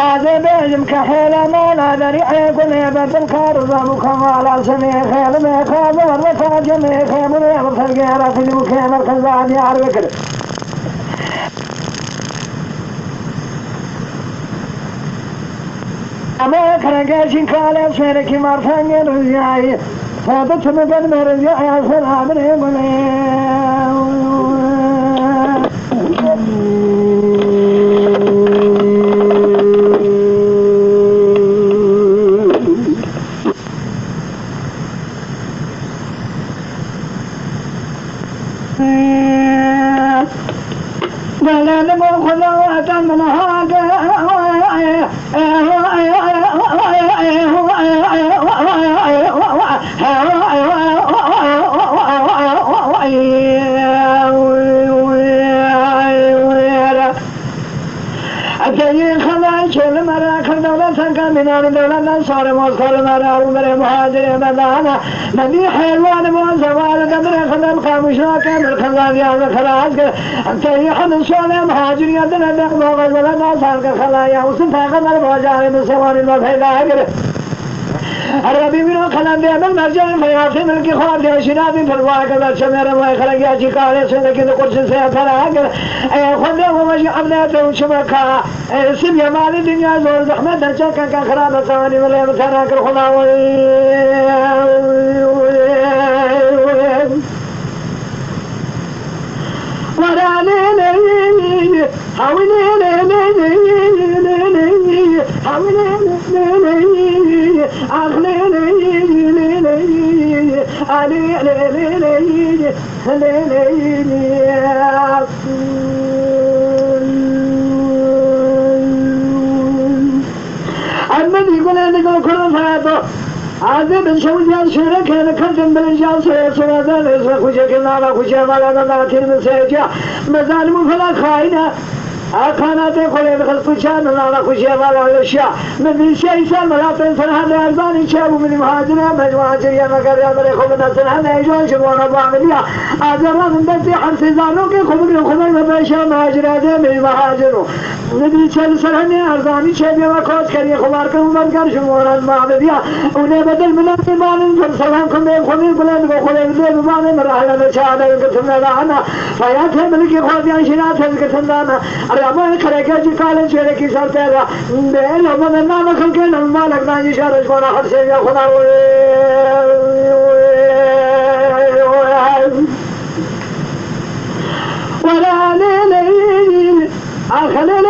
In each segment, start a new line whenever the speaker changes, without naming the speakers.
أذبهم كحيل ما لا دري كل بدل كارزم كمال سمي خيل ما خابر وفاج ما خابر وفرجارة في المكان الخزان يعرفك أما كرجاش كالب شركي مرفان يرجعي ثابت مقد مرجعي سلام ريبني من دولة صار موصل مرا ومر مهاجر مدانا نبي حيوان موزوال قدر خدم خامشنا كامل خلال يا خلاص انت يحن سوال مهاجر يدنا دغ غزل ناصر خلايا وسفا قدر بوجار مسوان ما فيدا الربي من خلان بيعمل مرجان فياتي ملكي خواب دي شنابي فرواك بل شمير ما يخلق ياجي قالي سنكي دو قرش سيطرق خده ومجي عبناته وشبكا سبيا مالي الدنيا زور زحمة درجاكا كخراب ثواني ملي متراك الخلاوي وراني لي حاولي عذب الشوجان شرك هذا كذب بالرجال سوى ذلك خوشك النار خوشك على ذات المساجة مزالم فلا خاينة أكانت خليل خلفشان النار خوشك على الأشياء من شيء سلم لا تنسى هذا أرزان شاب من مهاجرة مجموعة يا مكر من خبنا سنة يجون شبوانا بعمليا أجران بس حرس زانوك خبنا بيشا مهاجرة من مهاجرو ندري شل سرني أرزاني شاب يا كوش كريه خبار كم بنكر شبوانا بعمليا ونه بدل من الإيمان سلام كم خبير بلند خليل ذي بمان مرحلة نشاده يقسمنا لنا فيات ملكي خاديان شنات يقسمنا أريما كريكا جكال شركي سرتها بينه من النام خلقنا المالك ناجي شارج كنا خرسي يا خدا ولا ليلي أخلي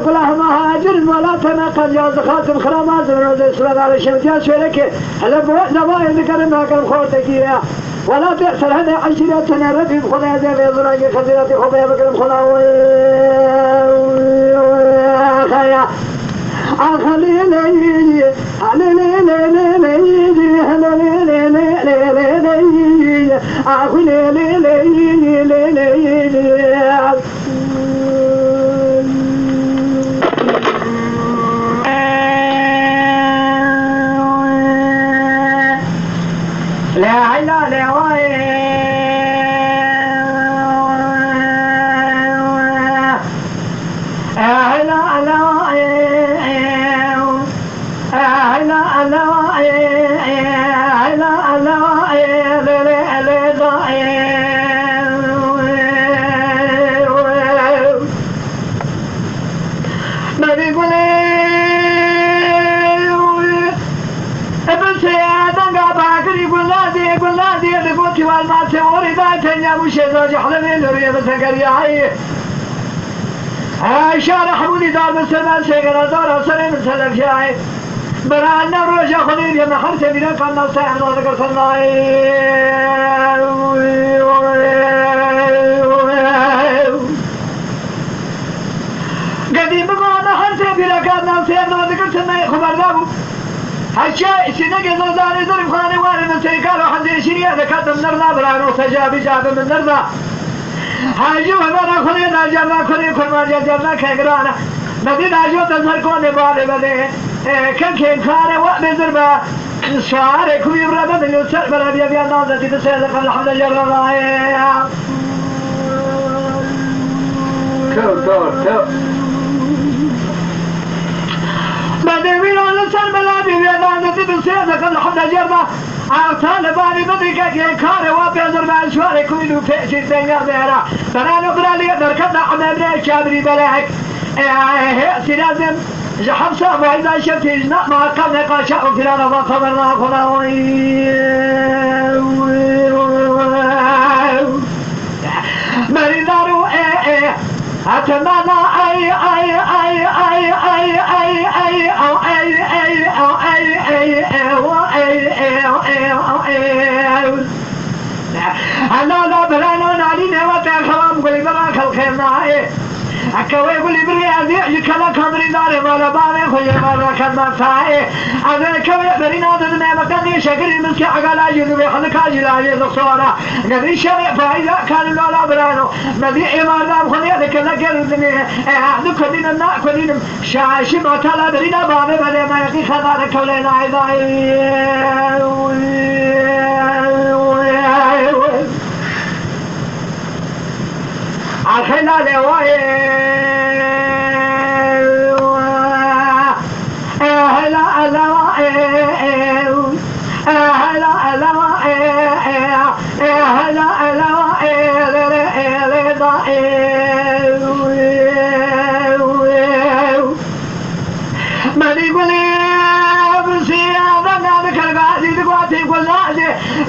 كلها مهاجر ولا تناقض يا زخاتم خرامات من الإسلام على الشمسية شركة هذا زبائن ذكرنا كم خورتكية ولا تأثر هذا عشرة سنة رفي بخلايا زي بيضراجي خزيراتي خبايا بكرم خلاوي خايا أخلي ليلي علي ليلي أخلي ليلي لا لا لا وشيزاج حلمي نوري بسكرياي شارع حمودي دار مسلمان شيغنا دار سري مسلم شاي برانا روجا خليل يا محل سبينا كنا ساحل ذكر صلاي سنة خبر دابو هالشيء سنة زرداني ضرب خاني وارد من تيكال وحزين شريعة ذكرت من نرضى برانو سجاب جاب من نرضى هاجوه مرة خلينا جرنا كل ما جرنا كيقرانا مدينة هاجوه تزهركوني بالي بدي كان كين خاني وقت ضربة سواري كوي برابا من يسر برا بيا بيا نازتي تسيدك الحمد لله كو بدوين على سلملابي بيدانتي بسيدك الحمد لله عطال باني بدري كي كاري وابيزر مع شواري كويلو فيشي تنقر بيرا برانو برالي دركبنا عمامنا شابري بلاك سلازم حفصة وإذا شفت إجناء ما قبل قاشا فلانا وصبرنا فلانا مريدارو أتمنى أنا لا بلانون علينا وتأخوام قولي براك الخيرنا أكوي قولي بريادي يكلا كامري داري ولا بامي خوي ولا كدما ساي أنا كوي برينا دنا مكاني شكري مسكي عقلا جنوبي حلقا جلاجي دكتورا قدي شري فايدا كان لا برانو مدي إمارة بخلي ذكرنا كردني أحد كدينا كدينا شاشي ما تلا برينا بامي بدي ما يقي خدار كولينا عيداي أخينا لواي أهلا لواي أهلا لواي أهلا لواي من يقول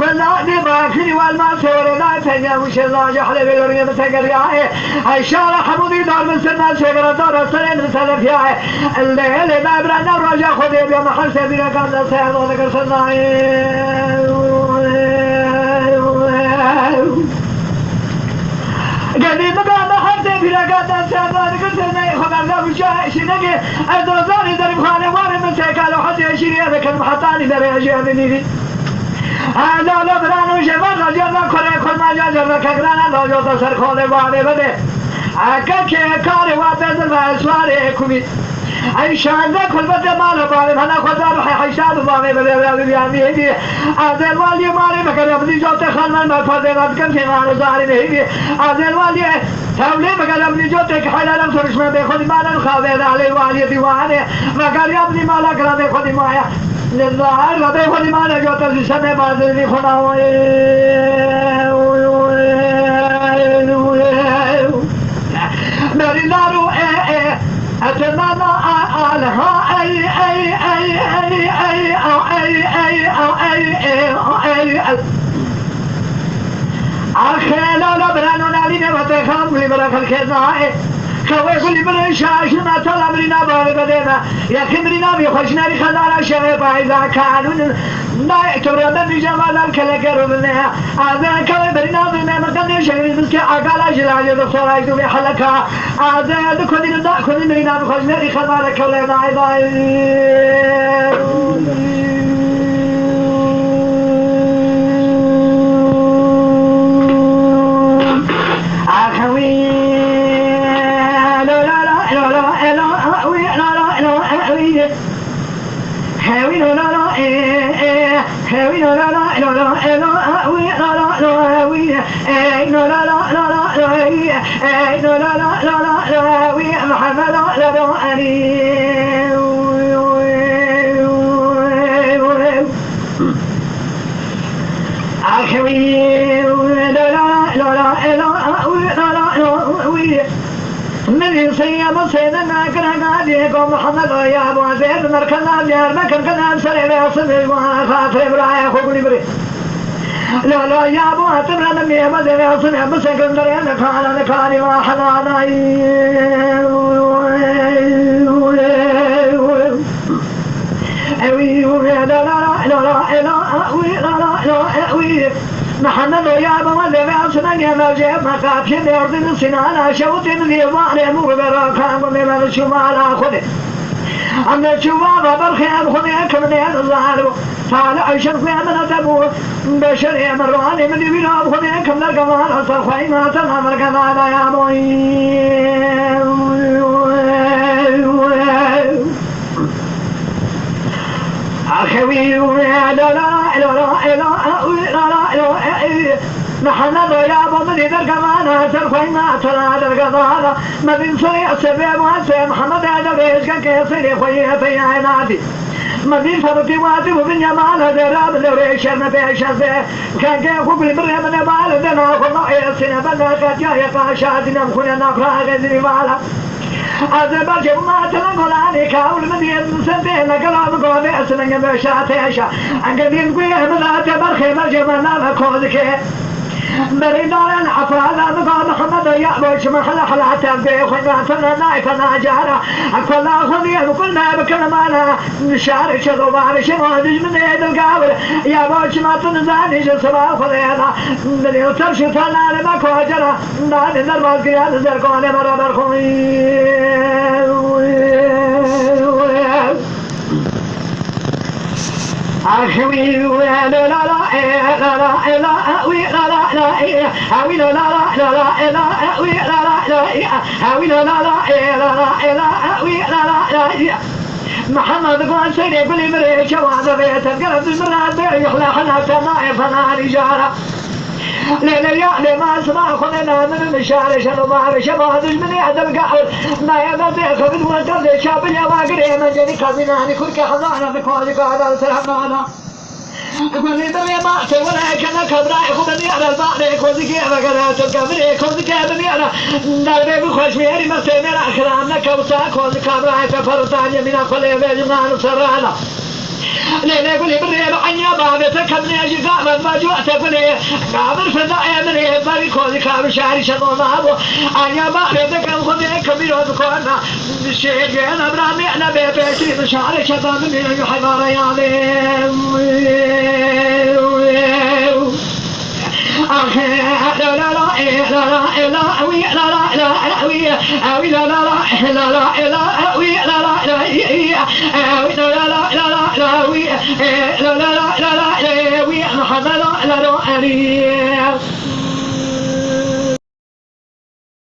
قلنا باكري والماسور لا تنجمش الله يحلب الورقة بتقريعه الشارع حمودي دار من سنة شجرة دار السنين بسلف ياه الليل ما برنا الرجا خذي بيوم محل سبيل كان سهل وذكر سنة قديم مقام محل سبيل كان سهل وذكر سنة خبر ذا بشاء شنقي الدوزاني درب خانه وارد من سيكال وحتى يشيري هذا كان محطاني بريجي هذا هذا لبرانو شباب رجعنا كل ما جرنا كجرانا لو تصير خاله بعده بده أكيد كاره وابد الواسوار كمي أي شان ده كل بده ماله بعده أنا خدام حيشاد بعده بده بيامي هدي أزل والي ماله مكان أبدي جوته خالنا ما فاضل كم كمان زاري نهدي أزل والي تولي مكان أبدي جوته كحالا لم ترش ما بيخدي ماله خاوه عليه والي ديوانه مكان أبدي ماله كلا بيخدي مايا لله ربي خدي ماله جوته زشمه بعده خدا مرينارو أتمنى علىها أخيلا لبرانو نالين وتخام لبرك الكذا كوي كل بري شاشنا طلب لنا باربدنا يا كمرنا بيخشنا لخلال شغب إذا كانوا لا تبرد بجمال الكلكر منها هذا كوي برنا بما مكان شغل بس كعقال جلاج دكتور عيدو بحلقة هذا كل نداء كل مرنا بيخشنا لخلال كلنا أيضا من سيما سيدنا كنا ديكم محمد يا ابو زيد مركنا ديار مكن كنا سليم يصبي وخاطر ابراهيم خوغلي بري لا لا يا ابو تبرا من يما زيد يصبي مسكندر انا كان كاري وحنانا محمد يا ابو ذي اسمع يا موجب مخافين يرضي سنانا شوت ذي وعلى مر براكان ومن الشمال اخذ أنا شوابا برخيان خذيك من يد الظالم طالع عشر في من تبو بشري مراني من يبينهم خذيك من القمار أصل خيمة تنام القمار يا أخوي لا لا لا لا لا نحن يا بطل ذا القمانة ترخينا ترى القضاء ما بين سريع سبيب واسع محمد هذا بيش كان كيصير خويه في عيناتي ما بين فرطي واتي وبين يمال دراب لوريش ما بيش كان كيخو بالبر من بال دنا خلنا يسنا بلا كجا يقاشات نمخنا نفرا غزري بالا هذا بجو ما تنقل عليك أول من ينسدين قلب قوضي أسنن بشات يشا أنقدين قويه ملا تبرخي مجمنا لكوذك مريدان عفانا نقام محمد يأبوش محل حلاتا بيخنا فننا جارة أكلا خذيه وكلنا بكلمانا نشارك الغبار شمادج من يد القابل يا بوش ما تنزاني جسبا خذينا من يوتر شفانا لما كوجرة نادي نربط قياد زرقوني مرابر أخوي لا لا لا لا لا لا وي لا لا لا أوي لا لا لا لا لا وي لا لا لا أوي لا لا لا لا لا وي لا لا لا محمد قال سيدي قولي مريش وهذا بيت القلب المراد بيحلى حنا سماء فنا رجالة ليلة يا ما سمع خلنا من المشارش المبارش ما هذا من يد القعر ما يبدأ خبز وتبدأ شاب يا واقري من جني كابيناني كل حضانا بكل قادر سلامنا قولي دري ما سوى كنا كبراء خبني على البحر كوزي كي بقدر تكبري كوزي كي بني على دربي بخش ميري ما سمع أخرامنا كوسا كوزي كبراء تفرطان يمين خلي بيجمان سرانا ليلة قولي بري بعني بابي تكبني أجي قامت ما جوعت قولي قابل فضائي مني باري كوزي كابر شهري شنو نابو أنيا بابي تكب خذي كبير وذكورنا الشيء جينا برامي أنا بيبيشي بشهري شطا مني يحبار يالي لا لا لا لا لا وي لا لا لا وي لا لا لا لا لا وي لا لا لا لا لا لا وي لا لا لا لا وي محمد لا لا لا